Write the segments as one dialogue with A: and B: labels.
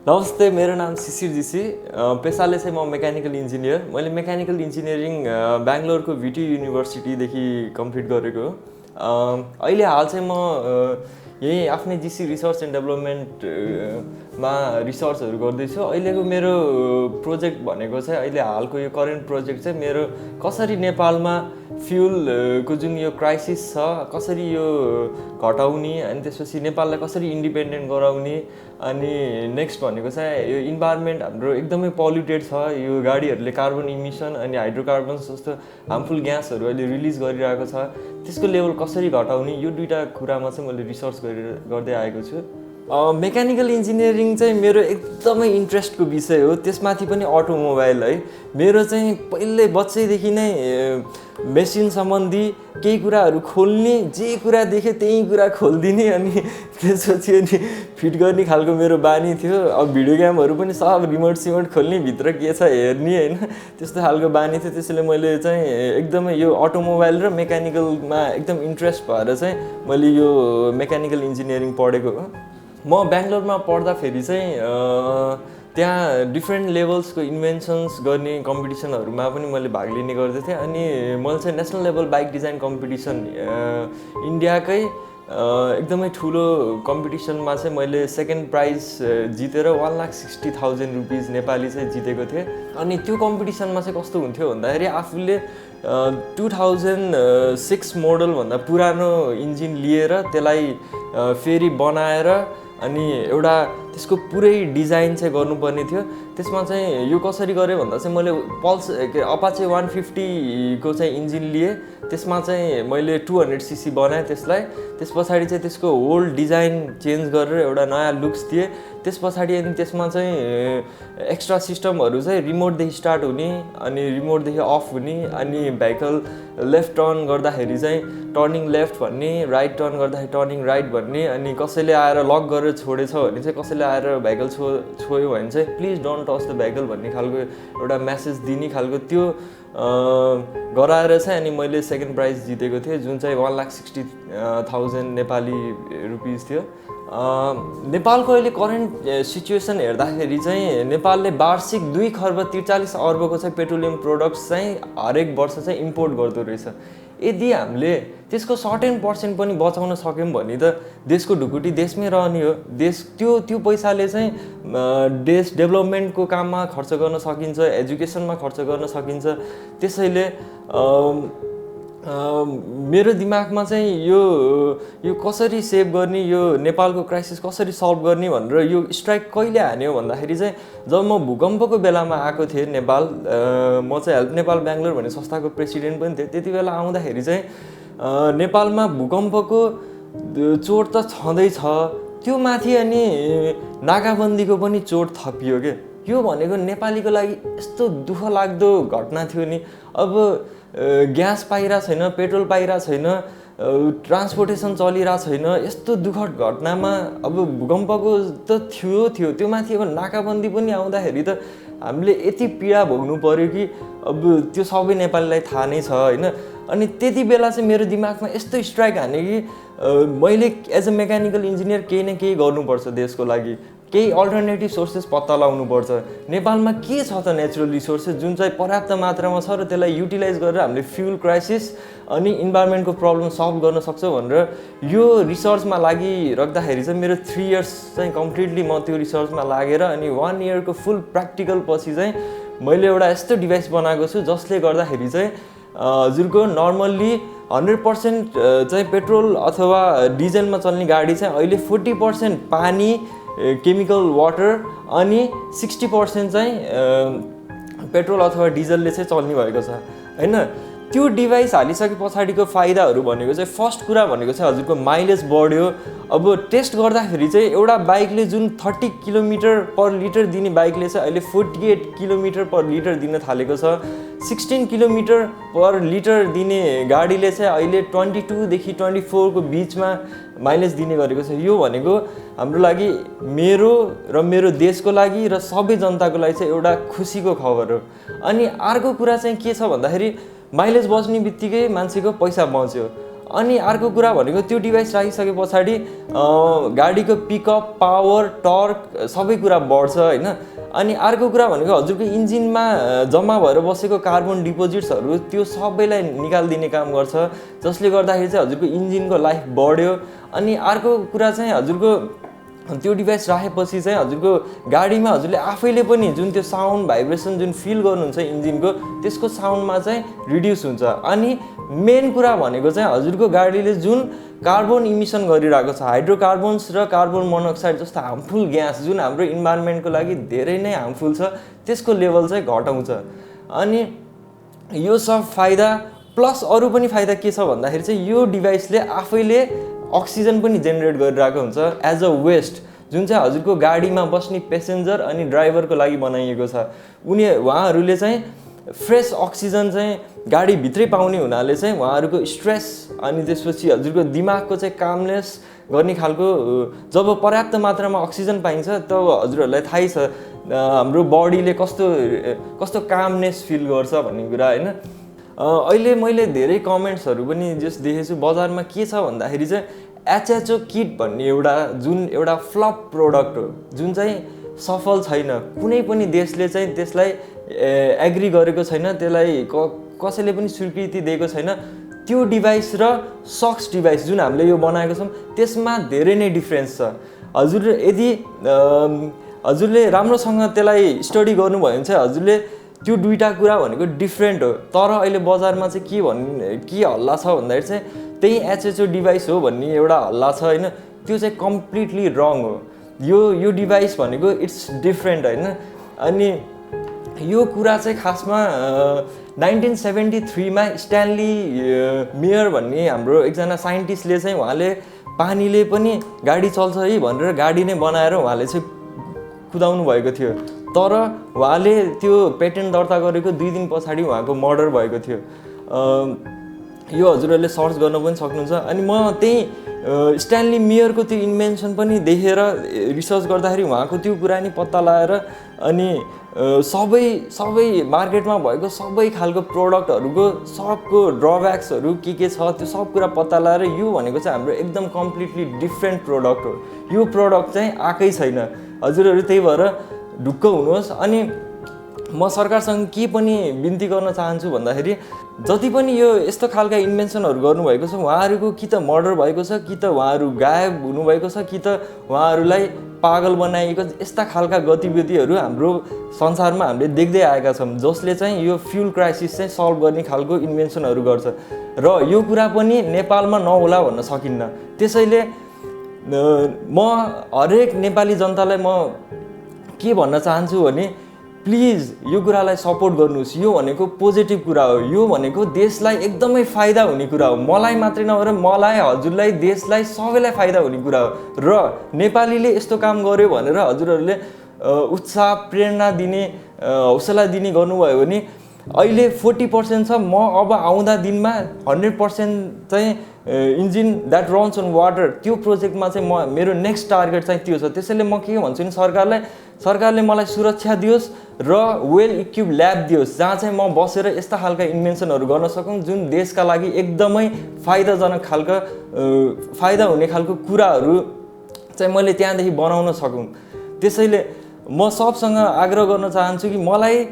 A: नमस्ते, मेरो नाम शिशिर जीसी। पेसाले चाहिँ म मेकानिकल इन्जिनियर। मैले मेकानिकल इन्जिनियरिङ बेङ्गलोरको भिटी युनिभर्सिटीदेखि कम्प्लिट गरेको हो। अहिले हाल चाहिँ म यही आफ्नै जीसी रिसर्च एन्ड डेभलपमेन्टमा रिसर्चहरू गर्दैछु। अहिलेको मेरो प्रोजेक्ट भनेको चाहिँ अहिले हालको यो करेन्ट प्रोजेक्ट चाहिँ मेरो कसरी नेपालमा फ्युलको जुन यो क्राइसिस छ कसरी यो घटाउने अनि त्यसपछि नेपाललाई कसरी इन्डिपेन्डेन्ट गराउने, अनि नेक्स्ट भनेको चाहिँ यो इन्भाइरोमेन्ट हाम्रो एकदमै पल्युटेड छ। यो गाडीहरूले कार्बन इमिसन अनि हाइड्रोकार्बन्स जस्तो हार्मफुल ग्यासहरू अहिले रिलिज गरिरहेको छ, त्यसको लेभल कसरी घटाउने, यो दुईवटा कुरामा चाहिँ मैले रिसर्च गर्दै आएको छु। मेकानिकल इन्जिनियरिङ चाहिँ मेरो एकदमै इन्ट्रेस्टको विषय हो, त्यसमाथि पनि अटोमोबाइल है। मेरो चाहिँ पहिल्यै बच्चैदेखि नै मेसिन सम्बन्धी केही कुराहरू खोल्ने, जे कुरा देखेँ त्यही कुरा खोलिदिने अनि त्यसपछि अनि फिट गर्ने खालको मेरो बानी थियो। अब भिडियो गेमहरू पनि सब रिमोट सिमोट खोल्ने, भित्र के छ हेर्ने होइन, त्यस्तो खालको बानी थियो। त्यसैले मैले चाहिँ एकदमै यो अटोमोबाइल र मेकानिकलमा एकदम इन्ट्रेस्ट भएर चाहिँ मैले यो मेकानिकल इन्जिनियरिङ पढेको हो। म बेङ्गलोरमा पढ्दाखेरि चाहिँ त्यहाँ डिफ्रेन्ट लेभल्सको इन्भेन्सन्स गर्ने कम्पिटिसनहरूमा पनि मैले भाग लिने गर्दथेँ। अनि मैले चाहिँ national level bike design competition इन्डियाकै एकदमै ठुलो कम्पिटिसनमा चाहिँ मैले सेकेन्ड प्राइज जितेर 1,60,000 रुपिज नेपाली चाहिँ जितेको थिएँ। अनि त्यो कम्पिटिसनमा चाहिँ कस्तो हुन्थ्यो भन्दाखेरि आफूले 2006 मोडलभन्दा पुरानो इन्जिन लिएर त्यसलाई फेरि बनाएर अनि एउटा त्यसको पुरै डिजाइन चाहिँ गर्नुपर्ने थियो। त्यसमा चाहिँ यो कसरी गरेँ भन्दा चाहिँ मैले अपाचे 150 को चाहिँ इन्जिन लिएँ, त्यसमा चाहिँ मैले 200 सीसी बनाएँ त्यसलाई। त्यस पछाडि चाहिँ त्यसको होल डिजाइन चेन्ज गरेर एउटा नयाँ लुक्स दिएँ। त्यस पछाडि अनि त्यसमा चाहिँ एक्स्ट्रा सिस्टमहरू चाहिँ रिमोटदेखि स्टार्ट हुने अनि रिमोटदेखि अफ हुने, अनि भेहिकल लेफ्ट टर्न गर्दाखेरि चाहिँ टर्निङ लेफ्ट भन्ने, राइट टर्न गर्दाखेरि टर्निङ राइट भन्ने, अनि कसैले आएर लक गरेर छोडेछ भने चाहिँ कसैले आएर भेहिकल छोयो भने चाहिँ please don't touch the vehicle भन्ने खालको एउटा मेसेज दिने खालको त्यो गराएर चाहिँ अनि मैले सेकेन्ड प्राइज जितेको थिएँ, जुन चाहिँ 1,60,000 नेपाली रुपिज थियो। नेपालको अहिले करेन्ट सिचुएसन हेर्दाखेरि चाहिँ नेपालले वार्षिक 2,43 अर्बको चाहिँ पेट्रोलियम प्रोडक्ट्स चाहिँ हरेक वर्ष चाहिँ इम्पोर्ट गर्दो रहेछ। यदि हामीले त्यसको सर्टेन पर्सेन्ट पनि बचाउन सक्यौँ भने त देशको ढुकुटी देशमै रहने हो। देश त्यो पैसाले चाहिँ देश डेभलपमेन्टको काममा खर्च गर्न सकिन्छ, एजुकेसनमा खर्च गर्न सकिन्छ। त्यसैले मेरो दिमागमा चाहिँ यो कसरी सेभ गर्ने, यो नेपालको क्राइसिस कसरी सल्भ गर्ने भनेर यो स्ट्राइक कहिले हान्यो भन्दाखेरि चाहिँ जब म भूकम्पको बेलामा आएको थिएँ नेपाल, म चाहिँ हेल्प नेपाल बेङ्गलोर भन्ने संस्थाको प्रेसिडेन्ट पनि थिएँ। त्यति बेला आउँदाखेरि चाहिँ नेपालमा भूकम्पको चोट त छँदैछ, त्यो माथि अनि नाकाबन्दीको पनि चोट थपियो के। यो भनेको नेपालीको लागि यस्तो दुःख लाग्दो घटना थियो नि। अब ग्यास पाइरहेको छैन, पेट्रोल पाइरहेको छैन, ट्रान्सपोर्टेसन चलिरहेको छैन, यस्तो दुःखद घटनामा अब भूकम्पको त थियो त्यो माथि अब नाकाबन्दी पनि आउँदाखेरि त हामीले यति पीडा भोग्नु पर्यो कि अब त्यो सबै नेपालीलाई थाहा नै छ होइन। अनि त्यति बेला चाहिँ मेरो दिमागमा यस्तो स्ट्राइक हाने कि मैले एज अ मेकानिकल इन्जिनियर केही न केही गर्नुपर्छ देशको लागि, केही अल्टरनेटिभ सोर्सेस पत्ता लगाउनुपर्छ। नेपालमा के छ त नेचुरल रिसोर्सेस जुन चाहिँ पर्याप्त मात्रामा छ र त्यसलाई युटिलाइज गरेर हामीले फ्युल क्राइसिस अनि इन्भाइरोमेन्टको प्रब्लम सल्भ गर्न सक्छौँ भनेर यो रिसर्चमा लागिराख्दाखेरि चाहिँ मेरो 3 इयर्स चाहिँ कम्प्लिटली म त्यो रिसर्चमा लागेर अनि 1 इयरको फुल प्र्याक्टिकल पछि चाहिँ मैले एउटा यस्तो डिभाइस बनाएको छु जसले गर्दाखेरि चाहिँ हजुरको नर्मल्ली 100% चाहिँ पेट्रोल अथवा डिजलमा चल्ने गाडी चाहिँ अहिले 40% पानी, केमिकल वाटर अनि 60% चाहिँ पेट्रोल अथवा डिजलले चाहिँ चल्ने भएको छ हैन। त्यो डिभाइस हालिसके पछाडिको फाइदाहरू भनेको चाहिँ फर्स्ट कुरा भनेको चाहिँ हजुरको माइलेज बढ्यो। अब टेस्ट गर्दाखेरि चाहिँ एउटा बाइकले जुन 30 किलोमिटर पर लिटर दिने बाइकले चाहिँ अहिले 48 किलोमिटर पर लिटर दिन थालेको छ। 16 किलोमिटर पर लिटर दिने गाडीले चाहिँ अहिले 22 देखि 24 को बिचमा माइलेज दिने गरेको छ। यो भनेको हाम्रो लागि, मेरो देशको लागि र सबै जनताको लागि चाहिँ एउटा खुसीको खबर हो। अनि अर्को कुरा चाहिँ के छ भन्दाखेरि माइलेज बच्ने बित्तिकै मान्छेको पैसा बच्यो। अनि अर्को कुरा भनेको त्यो डिभाइस राखिसके पछाडि गाडीको पिकअप पावर टर्क सबै कुरा बढ्छ होइन। अनि अर्को कुरा भनेको हजुरको इन्जिनमा जम्मा भएर बसेको कार्बन डिपोजिट्सहरू त्यो सबैलाई निकालिदिने काम गर्छ, जसले गर्दाखेरि चाहिँ हजुरको इन्जिनको लाइफ बढ्यो। अनि अर्को कुरा चाहिँ हजुरको त्यो डिभाइस राखेपछि चाहिँ हजुरको गाडीमा हजुरले आफैले पनि जुन त्यो साउन्ड भाइब्रेसन जुन फिल गर्नुहुन्छ इन्जिनको त्यसको साउन्डमा चाहिँ रिड्युस हुन्छ। अनि मेन कुरा भनेको चाहिँ हजुरको गाडीले जुन कार्बन इमिसन गरिरहेको छ, हाइड्रोकार्बन्स र कार्बन मोनोक्साइड जस्तो हार्मफुल ग्यास जुन हाम्रो इन्भाइरोमेन्टको लागि धेरै नै हार्मफुल छ, त्यसको लेभल चाहिँ घटाउँछ। अनि यो सब फाइदा प्लस अरू पनि फाइदा के छ भन्दाखेरि चाहिँ यो डिभाइसले आफैले अक्सिजन पनि जेनेरेट गरिरहेको हुन्छ एज अ वेस्ट, जुन चाहिँ हजुरको गाडीमा बस्ने पेसेन्जर अनि ड्राइभरको लागि बनाइएको छ। उहाँहरूले चाहिँ फ्रेस अक्सिजन चाहिँ गाडीभित्रै पाउने हुनाले चाहिँ उहाँहरूको स्ट्रेस अनि त्यसपछि हजुरको दिमागको चाहिँ कामनेस गर्ने खालको जब पर्याप्त मात्रामा अक्सिजन पाइन्छ तब हजुरहरूलाई थाहै छ हाम्रो बडीले कस्तो कामनेस फिल गर्छ भन्ने कुरा होइन। अहिले मैले धेरै कमेन्ट्सहरू पनि जस देखेको छु बजारमा के छ भन्दाखेरि चाहिँ एचएचओ किट भन्ने एउटा फ्लप प्रोडक्ट हो, जुन चाहिँ सफल छैन। कुनै पनि देशले चाहिँ त्यसलाई एग्री गरेको छैन, त्यसलाई कसैले पनि स्वीकृति दिएको छैन। त्यो डिभाइस र सक्स डिभाइस जुन हामीले यो बनाएको छौँ त्यसमा धेरै नै डिफ्रेन्स छ। हजुरले राम्रोसँग त्यसलाई स्टडी गर्नुभयो भने चाहिँ हजुरले त्यो दुईटा कुरा भनेको डिफ्रेन्ट हो। तर अहिले बजारमा चाहिँ के हल्ला छ भन्दाखेरि चाहिँ त्यही एचएचओ डिभाइस हो भन्ने एउटा हल्ला छ होइन। त्यो चाहिँ कम्प्लिटली रङ हो। यो डिभाइस भनेको इट्स डिफ्रेन्ट होइन। अनि यो कुरा चाहिँ खासमा 1973 मा स्ट्यानली मेयर भन्ने हाम्रो एकजना साइन्टिस्टले चाहिँ उहाँले पानीले पनि गाडी चल्छ है भनेर गाडी नै बनाएर उहाँले चाहिँ कुदाउनु भएको थियो। तर उहाँले त्यो पेटेन्ट दर्ता गरेको 2 दिन पछाडि उहाँको मर्डर भएको थियो। यो हजुरहरूले सर्च गर्न पनि सक्नुहुन्छ। अनि म त्यही स्ट्यानली मेयरको त्यो इन्भेन्सन पनि देखेर रिसर्च गर्दाखेरि उहाँको त्यो कुरा नि पत्ता लगाएर अनि सबै मार्केटमा भएको सबै खालको प्रोडक्टहरूको सबको ड्रब्याक्सहरू के छ त्यो सब कुरा पत्ता लगाएर यो भनेको चाहिँ हाम्रो एकदम कम्प्लिटली डिफ्रेन्ट प्रोडक्ट हो। यो प्रोडक्ट चाहिँ आएकै छैन। हजुरहरू त्यही भएर ढुक्क हुनुहोस्। अनि म सरकारसँग के पनि बिन्ती गर्न चाहन्छु भन्दाखेरि जति पनि यो यस्तो खालका इन्भेन्सनहरू गर्नुभएको छ उहाँहरूको कि त मर्डर भएको छ, कि त उहाँहरू गायब हुनुभएको छ, कि त उहाँहरूलाई पागल बनाइएको यस्ता खालका गतिविधिहरू हाम्रो संसारमा हामीले देख्दै आएका छौँ, जसले चाहिँ यो फ्युल क्राइसिस चाहिँ सल्भ गर्ने खालको इन्भेन्सनहरू गर्छ। र यो कुरा पनि नेपालमा नहोला भन्न सकिन्न। त्यसैले म हरेक नेपाली जनतालाई म के भन्न चाहन्छु भने प्लिज यो कुरालाई सपोर्ट गर्नुहोस्। यो भनेको पोजिटिभ कुरा हो। यो भनेको देशलाई एकदमै फाइदा हुने कुरा हो। मलाई मात्रै नभएर मलाई, हजुरलाई, देशलाई सबैलाई फाइदा हुने कुरा हो। र नेपालीले यस्तो काम गर्यो भनेर हजुरहरूले उत्साह प्रेरणा दिने हौसला दिने गर्नुभयो भने अहिले 40% छ। म अब आउँदा दिनमा 100% चाहिँ engine that runs on water त्यो प्रोजेक्टमा चाहिँ मेरो नेक्स्ट टार्गेट चाहिँ त्यो छ। त्यसैले म के भन्छु नि सरकारले मलाई सुरक्षा दियोस् र वेल इक्विप ल्याब दियोस् जहाँ चाहिँ म बसेर यस्ता खालका इन्भेन्सनहरू गर्न सकौँ जुन देशका लागि एकदमै फाइदाजनक खालका फाइदा हुने खालको कुराहरू चाहिँ मैले त्यहाँदेखि बनाउन सकौँ। त्यसैले म सबसँग आग्रह गर्न चाहन्छु कि मलाई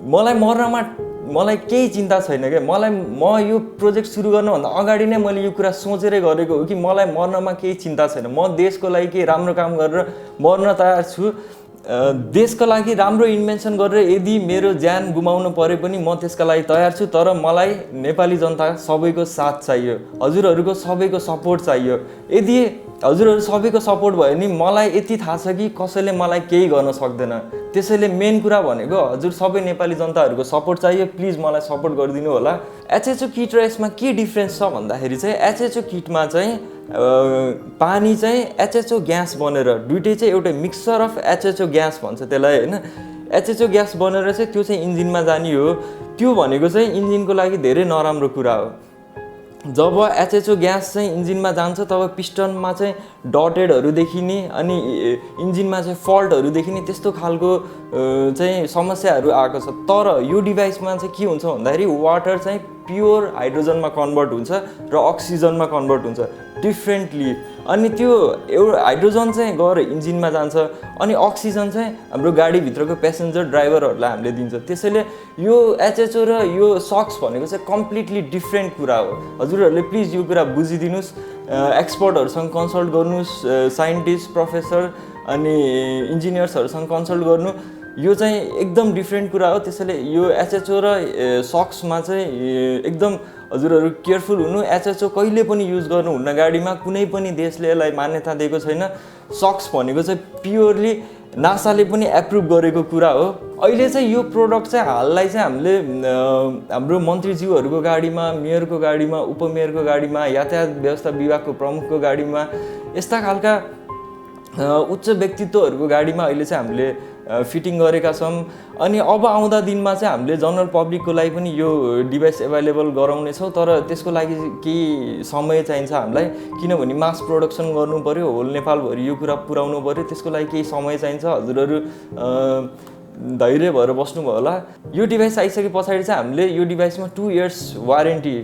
A: मर्नमा मलाई केही चिन्ता छैन क्या। म यो प्रोजेक्ट सुरु गर्नुभन्दा अगाडि नै मैले यो कुरा सोचेरै गरेको हो कि मलाई मर्नमा केही चिन्ता छैन। म देशको लागि केही राम्रो काम गरेर मर्न तयार छु। देशको लागि राम्रो इन्भेन्सन गरेर यदि मेरो ज्यान गुमाउनु परे पनि म त्यसका लागि तयार छु। तर मलाई नेपाली जनता सबैको साथ चाहियो, हजुरहरूको सबैको सपोर्ट चाहियो। यदि हजुरहरू सबैको सपोर्ट भयो नि मलाई यति थाहा छ कि कसैले मलाई केही गर्न सक्दैन। त्यसैले मेन कुरा भनेको हजुर सबै नेपाली जनताहरूको सपोर्ट चाहियो। प्लिज मलाई सपोर्ट गरिदिनु होला। एचएचओ किट र यसमा के डिफ्रेन्स छ भन्दाखेरि चाहिँ एचएचओ किटमा चाहिँ पानी चाहिँ एचएचओ ग्यास बनेर दुइटै चाहिँ एउटा मिक्सचर अफ एचएचओ ग्यास भन्छ त्यसलाई होइन। एचएचओ ग्यास बनेर चाहिँ त्यो चाहिँ इन्जिनमा जाने हो। त्यो भनेको चाहिँ इन्जिनको लागि धेरै नराम्रो कुरा हो। जब एचएचओ ग्यास चाहिँ इन्जिनमा जान्छ तब पिस्टनमा चाहिँ डटेडहरू देखिने अनि इन्जिनमा चाहिँ फल्टहरू देखिने त्यस्तो खालको चाहिँ समस्याहरू आएको छ। तर यो डिभाइसमा चाहिँ के हुन्छ भन्दाखेरि वाटर चाहिँ प्योर हाइड्रोजनमा कन्भर्ट हुन्छ र अक्सिजनमा कन्भर्ट हुन्छ डिफ्रेन्टली। अनि त्यो एउटा हाइड्रोजन चाहिँ गएर इन्जिनमा जान्छ अनि अक्सिजन चाहिँ हाम्रो गाडीभित्रको प्यासेन्जर ड्राइभरहरूलाई हामीले दिन्छ। त्यसैले यो एचएचओ र यो सक्स भनेको चाहिँ कम्प्लिटली डिफ्रेन्ट कुरा हो। हजुरहरूले प्लिज यो कुरा बुझिदिनुहोस्, एक्सपर्टहरूसँग कन्सल्ट गर्नुहोस्, साइन्टिस्ट प्रोफेसर अनि इन्जिनियर्सहरूसँग कन्सल्ट गर्नु। यो चाहिँ एकदम डिफ्रेन्ट कुरा हो। त्यसैले यो एचएचओ र सक्समा चाहिँ एकदम हजुरहरू केयरफुल हुनु। एचएचओ कहिले पनि युज गर्नुहुन्न गाडीमा, कुनै पनि देशले यसलाई मान्यता दिएको छैन। सक्स भनेको चाहिँ प्योरली नासाले पनि एप्रुभ गरेको कुरा हो। अहिले चाहिँ यो प्रोडक्ट चाहिँ हाललाई चाहिँ हामीले हाम्रो मन्त्रीज्यूहरूको गाडीमा, मेयरको गाडीमा, उपमेयरको गाडीमा, यातायात व्यवस्था विभागको प्रमुखको गाडीमा, यस्ता खालका उच्च व्यक्तित्वहरूको गाडीमा अहिले चाहिँ हामीले फिटिङ गरेका छौँ। अनि अब आउँदा दिनमा चाहिँ हामीले जनरल पब्लिकको लागि पनि यो डिभाइस एभाइलेबल गराउनेछौँ। तर त्यसको लागि केही समय चाहिन्छ हामीलाई, किनभने मास प्रोडक्सन गर्नु पऱ्यो, होल नेपालभरि यो कुरा पुर्याउनु पऱ्यो, त्यसको लागि केही समय चाहिन्छ। हजुरहरू धैर्य भएर बस्नुभयो होला। यो डिभाइस आइसके पछाडि चाहिँ हामीले यो डिभाइसमा 2 इयर्स वारेन्टी,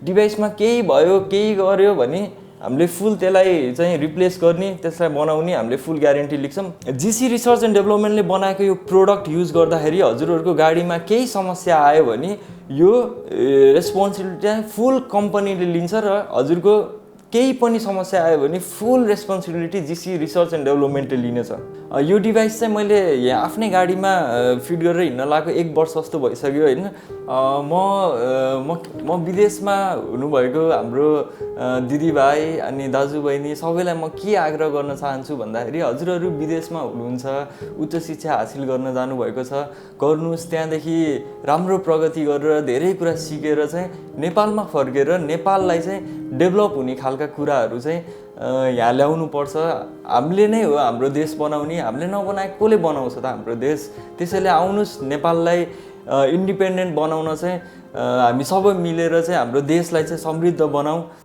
A: डिभाइसमा केही भयो केही गर्यो भने हामीले फुल त्यसलाई चाहिँ रिप्लेस गर्ने, त्यसलाई बनाउने हामीले फुल ग्यारेन्टी लिन्छौँ। जिसी रिसर्च एन्ड डेभलपमेन्टले बनाएको यो प्रोडक्ट युज गर्दाखेरि हजुरहरूको गाडीमा केही समस्या आयो भने यो रेस्पोन्सिबिलिटी चाहिँ फुल कम्पनीले लिन्छ र हजुरको केही पनि समस्या आयो भने फुल रेस्पोन्सिबिलिटी जिसी रिसर्च एन्ड डेभलपमेन्टले लिनेछ। यो डिभाइस चाहिँ मैले यहाँ आफ्नै गाडीमा फिट गरेर हिँड्न लागेको 1 वर्ष जस्तो भइसक्यो होइन। म विदेशमा हुनुभएको हाम्रो दिदीभाइ अनि दाजुबहिनी सबैलाई म के आग्रह गर्न चाहन्छु भन्दाखेरि हजुरहरू विदेशमा हुनुहुन्छ, उच्च शिक्षा हासिल गर्न जानुभएको छ, गर्नुहोस्। त्यहाँदेखि राम्रो प्रगति गरेर धेरै कुरा सिकेर चाहिँ नेपालमा फर्केर नेपाललाई चाहिँ डेभलप हुने खालका कुराहरू चाहिँ यहाँ ल्याउनु पर्छ। हामीले नै हो हाम्रो देश बनाउने, हामीले नबनाएको कसले बनाउँछ त हाम्रो देश। त्यसैले आउनुहोस्, नेपाललाई इन्डिपेन्डेन्ट बनाउन चाहिँ हामी सबै मिलेर चाहिँ हाम्रो देशलाई चाहिँ समृद्ध बनाऊ।